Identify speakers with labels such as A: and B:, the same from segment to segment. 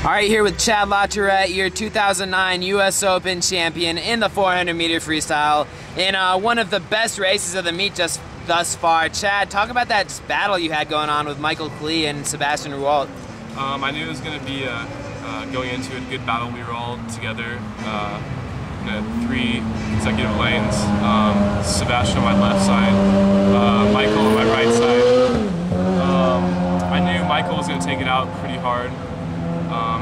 A: All right, here with Chad Tourette, your 2009 U.S. Open champion in the 400-meter freestyle in one of the best races of the meet just thus far. Chad, talk about that battle you had going on with Michael Klee and Sebastian Rualt.
B: I knew it was going to be going into a good battle. We were all together in 3 consecutive lanes. Sebastian on my left side, Michael on my right side. I knew Michael was going to take it out pretty hard.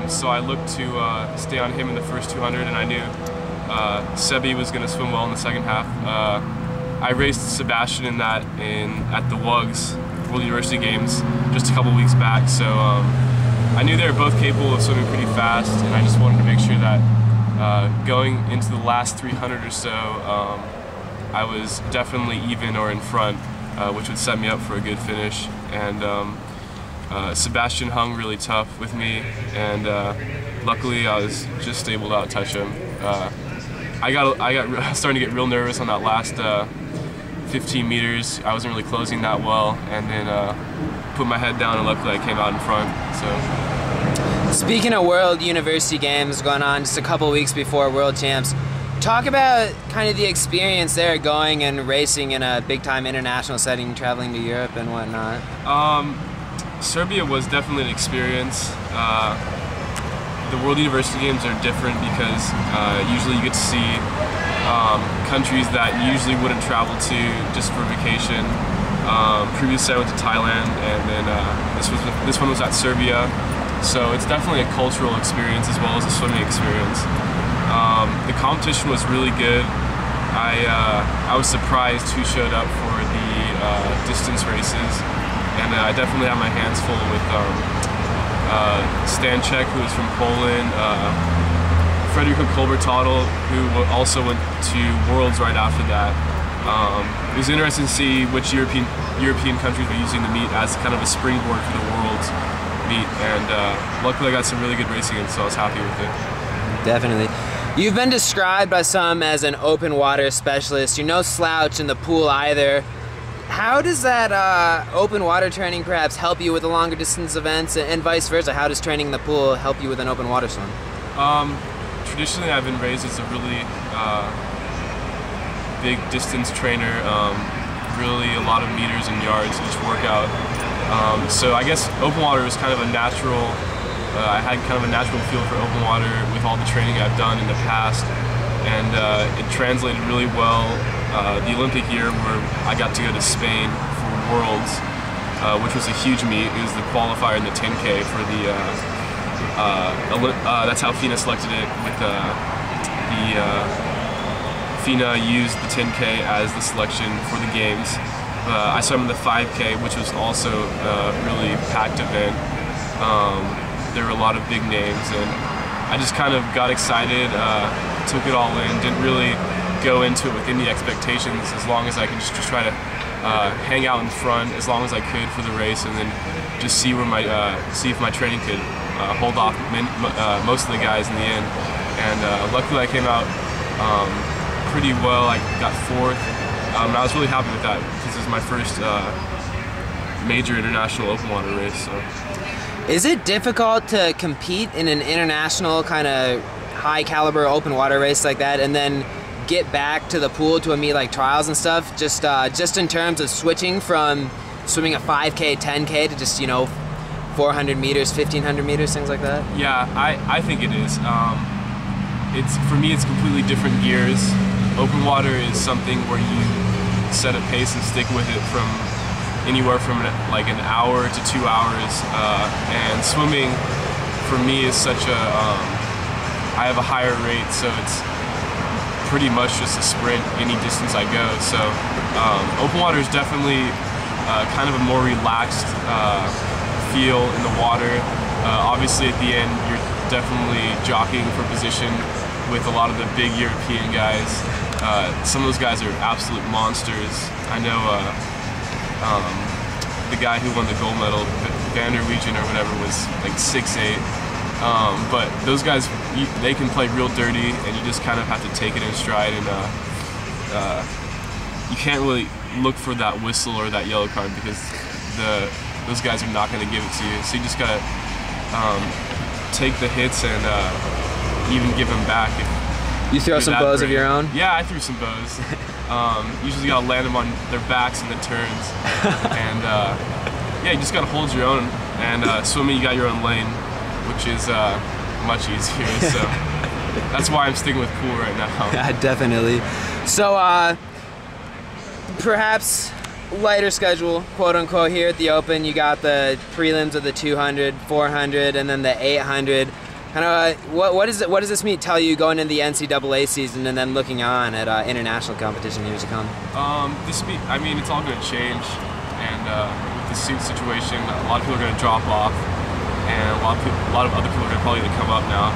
B: So I looked to stay on him in the first 200, and I knew Sebi was going to swim well in the second half. I raced Sebastian in that at the WUGS World University Games just a couple weeks back, so I knew they were both capable of swimming pretty fast, and I just wanted to make sure that going into the last 300 or so, I was definitely even or in front, which would set me up for a good finish. And Sebastian hung really tough with me, and luckily I was just able to out-touch him. I got starting to get real nervous on that last 15 meters. I wasn't really closing that well, and then put my head down, and luckily I came out in front. So,
A: speaking of World University Games going on just a couple weeks before World Champs, talk about kind of the experience there, going and racing in a big-time international setting, traveling to Europe and whatnot.
B: Serbia was definitely an experience. The World University Games are different because usually you get to see countries that you usually wouldn't travel to just for vacation. Previously I went to Thailand, and then this one was at Serbia. So it's definitely a cultural experience as well as a swimming experience. The competition was really good. I was surprised who showed up for the distance races. And I definitely have my hands full with Stanchek, who is from Poland, Frederico Kolbertadl, who also went to Worlds right after that. It was interesting to see which European countries were using the meet as kind of a springboard for the Worlds meet, and luckily I got some really good racing in, so I was happy with it.
A: Definitely. You've been described by some as an open water specialist. You're no slouch in the pool either. How does that open water training perhaps help you with the longer distance events, and vice versa? How does training in the pool help you with an open water swim?
B: Traditionally I've been raised as a really big distance trainer, really a lot of meters and yards each workout. So I guess open water is kind of a natural, I had kind of a natural feel for open water with all the training I've done in the past, and it translated really well. The Olympic year where I got to go to Spain for Worlds, which was a huge meet. It was the qualifier in the 10K for the, that's how FINA selected it, with FINA used the 10K as the selection for the games. I swam in the 5K, which was also a really packed event. There were a lot of big names, and I just kind of got excited, took it all in, didn't really go into it with any expectations, as long as I could just try to hang out in front as long as I could for the race, and then just see where see if my training could hold off most of the guys in the end. And luckily I came out pretty well. I got 4th. I was really happy with that because this is my first major international open water race. So.
A: Is it difficult to compete in an international kind of high caliber open water race like that, and then get back to the pool to a meet like trials and stuff, just in terms of switching from swimming a 5K, 10K to just, 400 meters, 1500 meters, things like that?
B: Yeah, I think it is. For me, it's completely different gears. Open water is something where you set a pace and stick with it from anywhere from like an hour to 2 hours. And swimming, for me, is such a, I have a higher rate, so it's pretty much just a sprint any distance I go. So open water is definitely kind of a more relaxed feel in the water. Obviously at the end you're definitely jockeying for position with a lot of the big European guys. Some of those guys are absolute monsters. I know the guy who won the gold medal, Van der Weegen or whatever, was like 6'8". But those guys, they can play real dirty, and you just kind of have to take it in stride, and you can't really look for that whistle or that yellow card because those guys are not going to give it to you. So you just gotta take the hits and even give them back.
A: You throw some bows of your own?
B: Yeah, I threw some bows. Usually gotta land them on their backs in the turns. And yeah, you just gotta hold your own. And swimming, you got your own lane, which is much easier. So that's why I'm sticking with pool right now.
A: Yeah, definitely. So perhaps lighter schedule, quote unquote, here at the Open. You got the prelims of the 200, 400, and then the 800. Kind of, what does this meet tell you going into the NCAA season and then looking on at international competition years to come?
B: This meet, I mean, it's all going to change, and with the suit situation, a lot of people are going to drop off, and a lot of other people are probably going to come up now.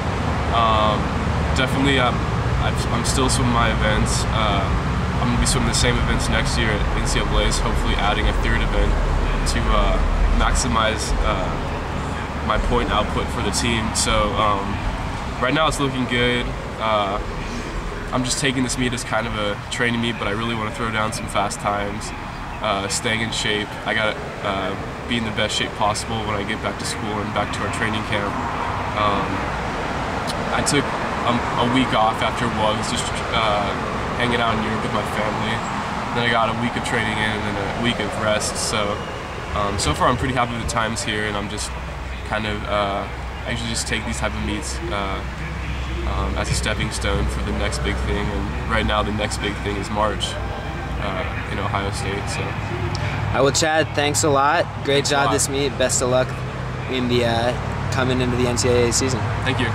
B: Definitely, I'm still swimming my events. I'm going to be swimming the same events next year at NCAA's, hopefully adding a third event to maximize my point output for the team. So right now it's looking good. I'm just taking this meet as kind of a training meet, but I really want to throw down some fast times, staying in shape. I got to be in the best shape possible when I get back to school and back to our training camp. I took a week off after WUGS, just hanging out in Europe with my family. Then I got a week of training in and then a week of rest. So so far I'm pretty happy with the times here, and I'm just kind of I usually just take these type of meets as a stepping stone for the next big thing. And right now the next big thing is March in Ohio State. So.
A: Well, Chad, thanks a lot. Great job this meet. Best of luck in the coming into the NCAA season.
B: Thank you.